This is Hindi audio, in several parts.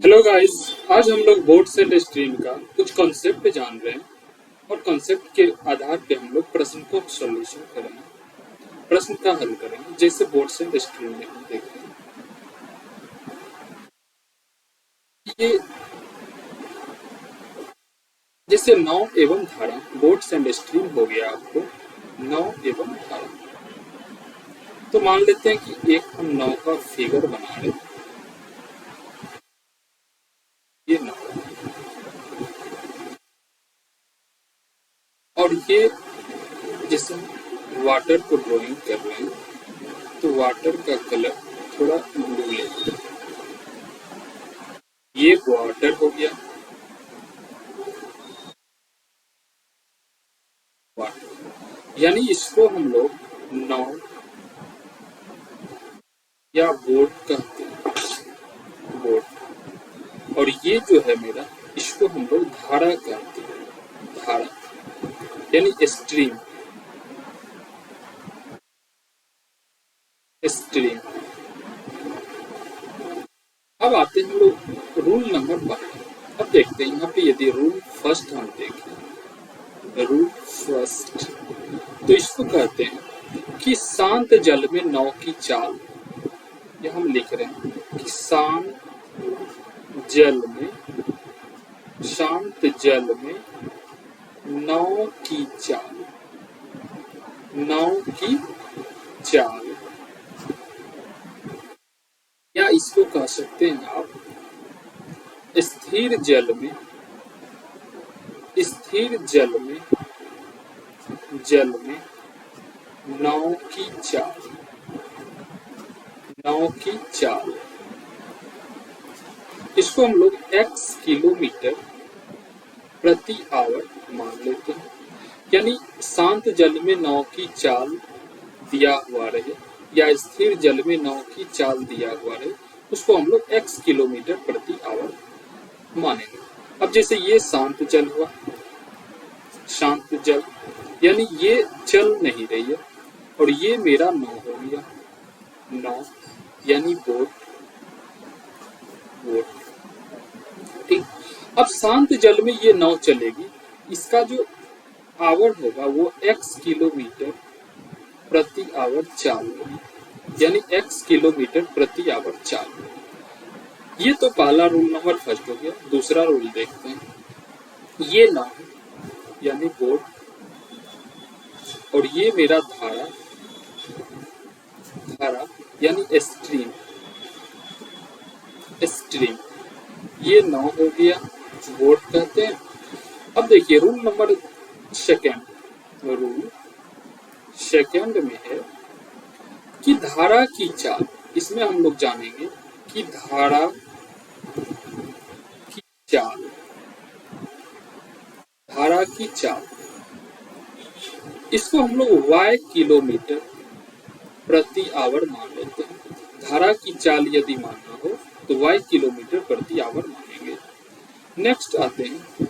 हेलो गाइस, आज हम लोग बोट्स एंड स्ट्रीम का कुछ कॉन्सेप्ट जान रहे हैं और कॉन्सेप्ट के आधार पे हम लोग प्रश्न को सॉल्यूशन करेंगे, प्रश्न का हल करेंगे। जैसे बोट्स एंड स्ट्रीम में हम देखते हैं ये जैसे नाव एवं धारा, बोट्स एंड स्ट्रीम हो गया आपको नाव एवं धारा। तो मान लेते हैं कि एक हम नाव का फिगर बना रहे हैं। ये नाव और ये जैसे वाटर को ड्राइंग कर रहे हैं तो वाटर का कलर थोड़ा ब्लू लेते हैं। ये वाटर हो गया, वाटर यानी इसको हम लोग नाव या बोट कहते हैं, बोट। और ये जो है मेरा, इसको हम लोग धारा कहते हैं, धारा यानी स्ट्रीम, स्ट्रीम। अब आते हैं हम लोग रूल नंबर 1। अब देखते हैं यहाँ पे, यदि रूल फर्स्ट हम देखें, रूल फर्स्ट, तो इसको कहते हैं कि शांत जल में नाव की चाल। ये हम लिख रहे हैं कि शांत जल में, शांत जल में नाव की चाल, नाव की चाल। या इसको कह सकते हैं आप स्थिर जल में, स्थिर जल में, जल में नाव की चाल, नाव की चाल। इसको हम लोग x किलोमीटर प्रति आवर मान लेते हैं। यानी शांत जल में नाव की चाल दिया हुआ रहे या स्थिर जल में नाव की चाल दिया हुआ रहे, उसको हम लोग x किलोमीटर प्रति आवर मानेंगे। अब जैसे ये शांत जल हुआ, शांत जल यानी ये चल नहीं रही है, और ये मेरा नाव हो गया, नाव यानी बोट, बोट। ठीक। अब शांत जल में ये नाव चलेगी, इसका जो आवर होगा वो x किलोमीटर प्रति आवर चाल होगी, यानी x किलोमीटर प्रति आवर चाल। ये तो पहला रूल नंबर फर्स्ट हो गया। दूसरा रूल देखते हैं। ये नाव यानी बोट और ये मेरा धारा, धारा यानी स्ट्रीम, स्ट्रीम। ये नाव हो गया, बोट कहते हैं। अब देखिए rule number second, rule second में है कि धारा की चाल। इसमें हम लोग जानेंगे कि धारा की चाल, धारा की चाल, इसको हम लोग y किलोमीटर प्रति आवर मान लेते हैं। धारा की चाल यदि मानना हो तो y किलोमीटर प्रति आवर मानेंगे। नेक्स्ट आते हैं,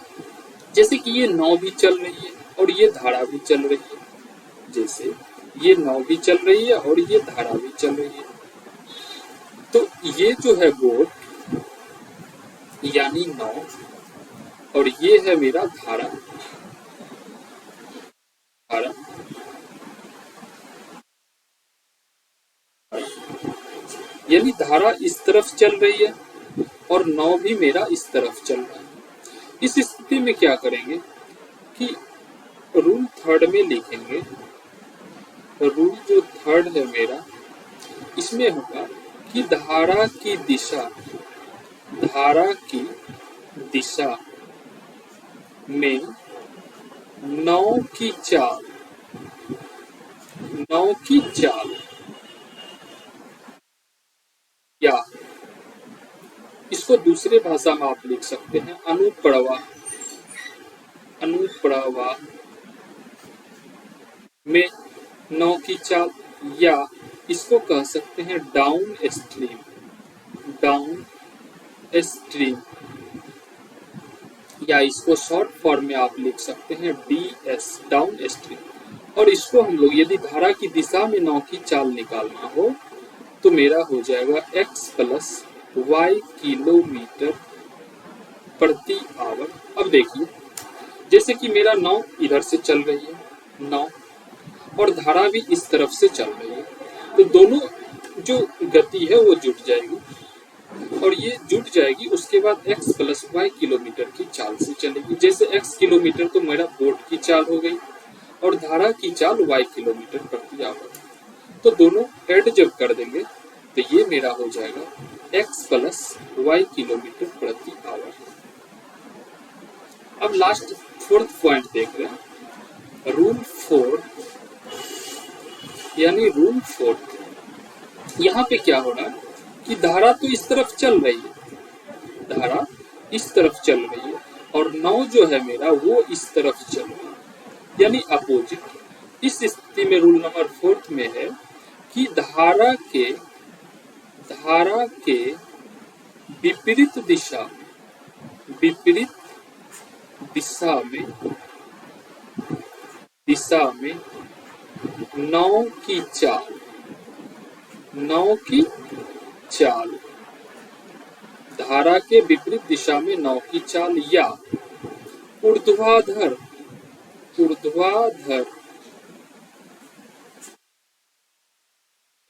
जैसे कि ये नाव भी चल रही है और ये धारा भी चल रही है। जैसे ये नाव भी चल रही है और ये धारा भी चल रही है, तो ये जो है बोट यानी नाव, और ये है मेरा धारा, धारा। यानी धारा इस तरफ चल रही है और नाव भी मेरा इस तरफ चल रहा है। इस स्थिति में क्या करेंगे कि रूल थर्ड में लिखेंगे। रूल जो थर्ड है मेरा, इसमें होगा कि धारा की दिशा, धारा की दिशा में नाव की चाल, नाव की चाल, या इसको दूसरे भाषा में आप लिख सकते हैं अनुप्रवाह, अनुप्रवाह में नाव की चाल, या इसको कह सकते हैं डाउन स्ट्रीम, डाउन स्ट्रीम, या इसको शॉर्ट फॉर्म में आप लिख सकते हैं DS, डाउन स्ट्रीम। और इसको हम लोग यदि धारा की दिशा में नाव की चाल निकालना हो तो मेरा हो जाएगा x प्लस y किलोमीटर प्रति आवर। अब देखिए, जैसे कि मेरा नाव इधर से चल रही है, नाव, और धारा भी इस तरफ से चल रही है, तो दोनों जो गति है वो जुट जाएगी, और ये जुट जाएगी। उसके बाद x प्लस वाई किलोमीटर की चाल से चलेगी। जैसे x किलोमीटर तो मेरा बोट की चाल हो गई, और धारा की चाल y किलोमीटर प्रति आवर। तो दोनों ऐड जब कर देंगे तो ये मेरा हो जाएगा x प्लस वाई किलोमीटर प्रति आवर। अब लास्ट फोर्थ पॉइंट देख रहे हैं, रूल 4, यानी रूल 4। यहाँ पे क्या हो रहा है कि धारा तो इस तरफ चल रही है, धारा इस तरफ चल रही है, और नाव जो है मेरा वो इस तरफ चल रही है, यानी अपोजिट। इस स्थिति में रूल नंबर 4 में है कि धारा के विपरीत दिशा में नाव की चाल, धारा के विपरीत दिशा में नाव की चाल या ऊर्ध्वाधर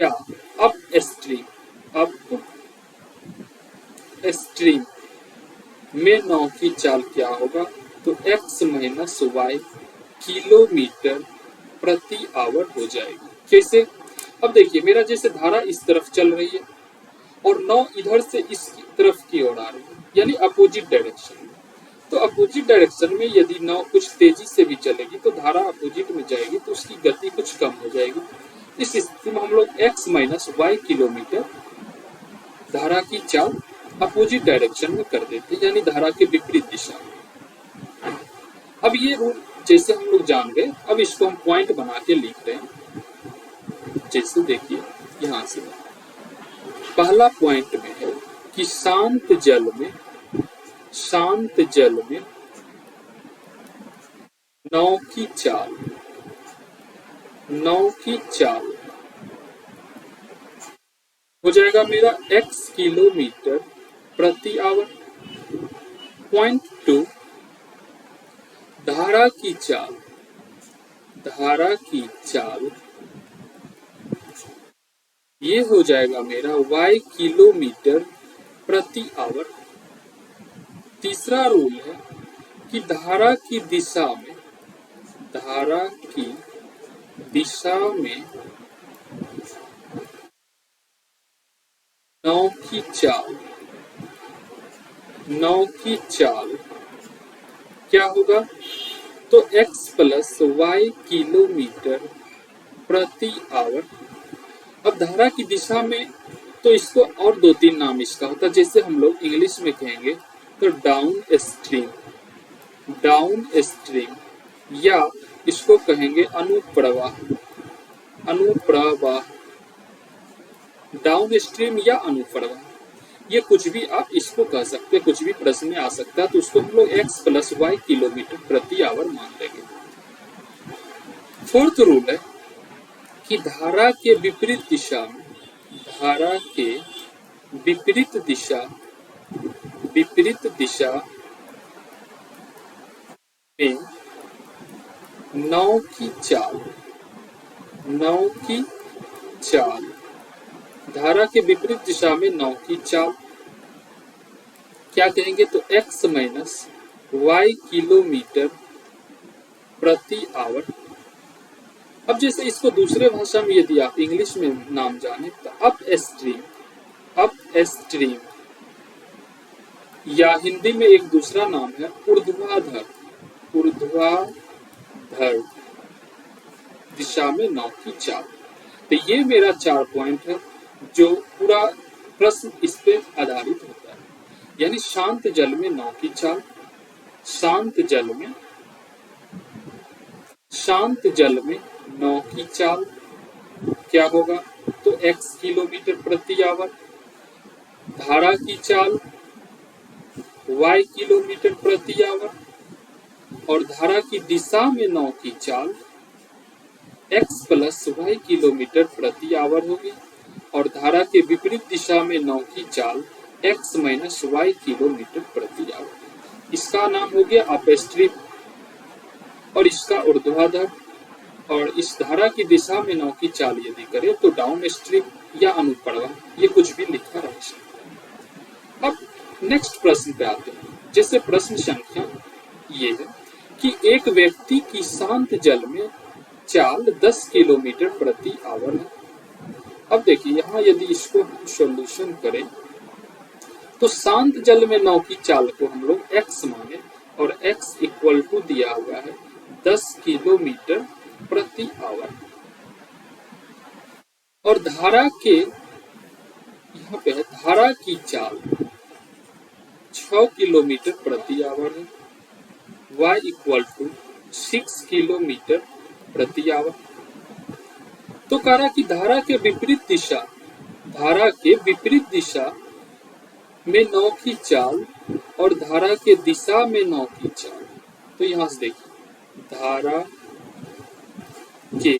या अप स्ट्रीम में नाव की चाल क्या होगा, तो x माइनस वाई किलोमीटर प्रति आवर हो जाएगी। कैसे? अब देखिए, मेरा जैसे धारा इस तरफ चल रही है और नाव इधर से इस तरफ की ओर आ रही है, यानी अपोजिट डायरेक्शन में। तो अपोजिट डायरेक्शन में यदि नाव कुछ तेजी से भी चलेगी तो धारा अपोजिट में जाएगी, तो उसकी गति कुछ कम हो जाएगी। इस स्थिति में हम लोग x माइनस वाई किलोमीटर धारा की चाल अपोजिट डायरेक्शन में कर देते हैं, यानी धारा के विपरीत दिशा में। अब ये रूल जैसे हम लोग जान गए, अब इसको हम पॉइंट बना के लिख रहे हैं। जैसे देखिए, यहाँ से पहला पॉइंट में है कि शांत जल में नाव की चाल हो जाएगा मेरा x किलोमीटर प्रति आवर। पॉइंट 2, धारा की चाल ये हो जाएगा मेरा y किलोमीटर प्रति आवर। तीसरा रूल है कि धारा की दिशा में नाव की चाल क्या होगा, तो x प्लस वाई किलोमीटर प्रति आवर। अब धारा की दिशा में तो इसको और 2-3 नाम इसका होता है, जैसे हम लोग इंग्लिश में कहेंगे तो डाउन स्ट्रीम, या इसको कहेंगे अनुप्रवाह, डाउन स्ट्रीम या अनुप्रवाह। ये कुछ भी आप इसको कह सकते हैं, कुछ भी प्रश्न में आ सकता है, तो उसको हम लोग x प्लस वाई किलोमीटर प्रति आवर मान लेंगे। फोर्थ रूल है कि धारा के विपरीत दिशा में नाव की चाल, धारा के विपरीत दिशा में नाव की चाल क्या कहेंगे, तो x माइनस वाई किलोमीटर प्रति आवर। अब जैसे इसको दूसरे भाषा में यदि आप इंग्लिश में नाम जाने तो अप स्ट्रीम, या हिंदी में एक दूसरा नाम है ऊर्ध्वाधर दिशा में नाव की चाल। तो ये मेरा 4 पॉइंट है जो पूरा प्रश्न इस पे आधारित होता है, यानी शांत जल में नाव की चाल, शांत जल में नाव की चाल क्या होगा, तो x किलोमीटर प्रति आवर। धारा की चाल y किलोमीटर प्रति आवर, और धारा की दिशा में नाव की चाल x प्लस वाई किलोमीटर प्रति आवर होगी, और धारा के विपरीत दिशा में नाव की चाल x माइनस वाई किलोमीटर प्रति आवर। इसका नाम हो गया अपस्ट्रीम और इसका ऊर्ध्वाधर, और इस धारा की दिशा में नाव की चाल यदि करें तो डाउन स्ट्रीम या अनुप्रवाह, ये कुछ भी लिखा रह सकता है। अब नेक्स्ट प्रश्न पे आते हैं। जैसे प्रश्न संख्या ये है कि एक व्यक्ति की शांत जल में चाल 10 किलोमीटर प्रति आवर है। अब देखिए यहाँ यदि इसको हम सॉल्यूशन करें तो शांत जल में नाव की चाल को हम लोग x माने, और x इक्वल टू दिया हुआ है 10 किलोमीटर प्रति आवर, और धारा के यहाँ पे धारा की चाल 6 किलोमीटर प्रति आवर है, y इक्वल टू 6 किलोमीटर प्रति आवर। तो कह रहा कि धारा के विपरीत दिशा में नाव की चाल और धारा के दिशा में नाव की चाल। तो यहां से देखिए, धारा के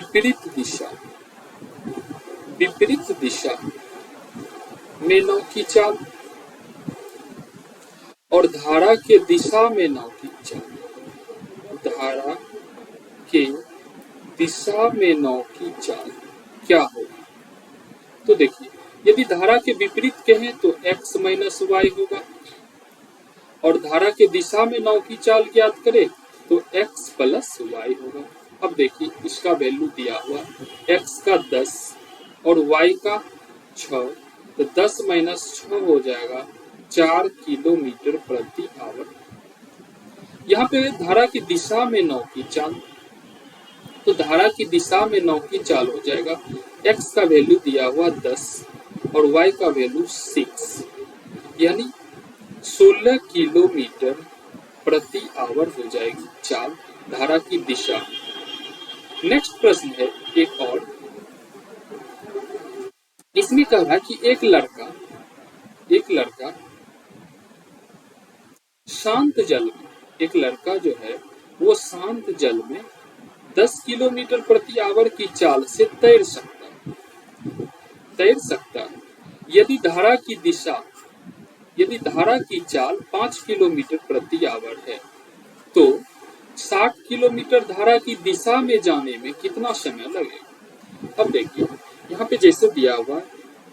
विपरीत दिशा में नाव की चाल और धारा के दिशा में नाव की चाल, धारा के दिशा में नाव की चाल क्या होगी? तो देखिए, यदि धारा के विपरीत कहें तो x माइनस वाई होगा, और धारा के दिशा में नाव की चाल ज्ञात करें तो x प्लस वाई होगा। अब देखिए इसका वैल्यू दिया हुआ, x का 10 और y का 6, तो 10 माइनस 6 हो जाएगा 4 किलोमीटर प्रति आवर। यहाँ पे धारा की दिशा में नाव की चाल, तो धारा की दिशा में नाव की चाल हो जाएगा, x का वैल्यू दिया हुआ 10 और y का वैल्यू 6, यानी 16 किलोमीटर प्रति आवर हो जाएगी चाल धारा की दिशा। नेक्स्ट प्रश्न है एक और, इसमें कह रहा है कि एक लड़का शांत जल में, एक लड़का जो है वो शांत जल में 10 किलोमीटर प्रति आवर की चाल से तैर सकता है। यदि धारा की चाल 5 किलोमीटर प्रति आवर है तो 60 किलोमीटर धारा की दिशा में जाने में कितना समय लगेगा? अब देखिए यहाँ पे जैसे दिया हुआ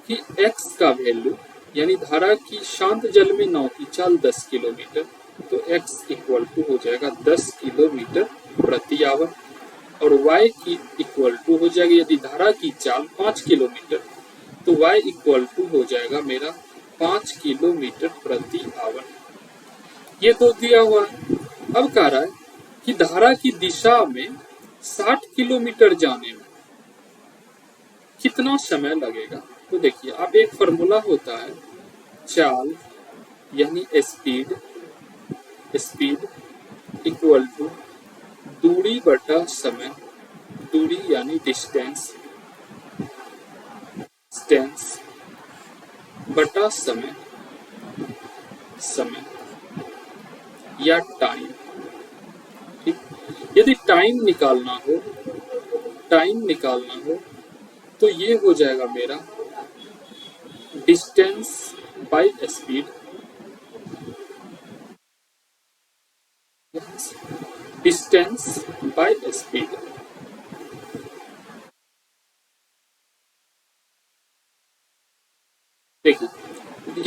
कि x का वैल्यू, यानी धारा की शांत जल में नाव की चाल 10 किलोमीटर, तो x इक्वल टू हो जाएगा 10 किलोमीटर प्रति आवर, और y की इक्वल टू हो जाएगी, यदि धारा की चाल 5 किलोमीटर तो y इक्वल टू हो जाएगा मेरा 5 किलोमीटर प्रति आवर। ये तो दिया हुआ है। अब कह रहा है कि धारा की दिशा में 60 किलोमीटर जाने में कितना समय लगेगा? तो देखिए, अब एक फॉर्मूला होता है चाल यानी स्पीड इक्वल टू दूरी बटा समय, दूरी यानी डिस्टेंस बटा समय या टाइम। ठीक, यदि टाइम निकालना हो तो ये हो जाएगा मेरा डिस्टेंस बाय स्पीड, देखिए,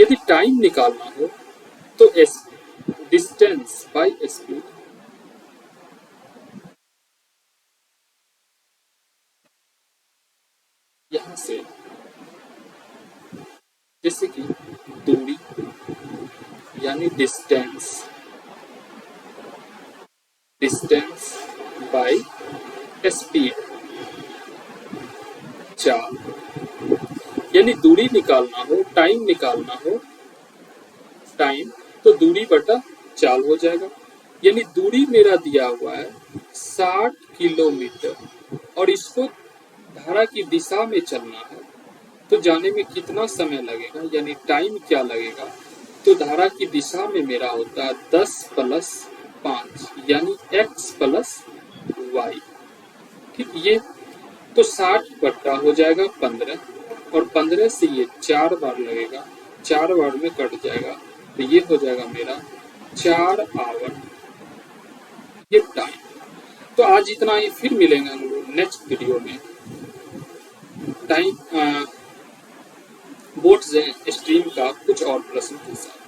यदि टाइम निकालना हो तो डिस्टेंस बाय स्पीड, यहां से जैसे कि दूरी यानी डिस्टेंस बाय स्पीड, चाल, यानी दूरी निकालना हो, टाइम निकालना हो, टाइम तो दूरी बटा चाल हो जाएगा। यानी दूरी मेरा दिया हुआ है 60 किलोमीटर और इसको धारा की दिशा में चलना है, तो जाने में कितना समय लगेगा, यानी टाइम क्या लगेगा? तो धारा की दिशा में मेरा होता है 10 प्लस 5 यानी x प्लस वाई। ठीक, ये तो 60 बट्टा हो जाएगा 15, और 15 से ये 4 बार लगेगा, 4 बार में कट जाएगा, तो ये हो जाएगा मेरा 4 आवर ये टाइम। तो आज इतना ही, फिर मिलेंगे हम लोग नेक्स्ट वीडियो में टाइम बोर्ड स्ट्रीम का कुछ और प्रश्न के साथ।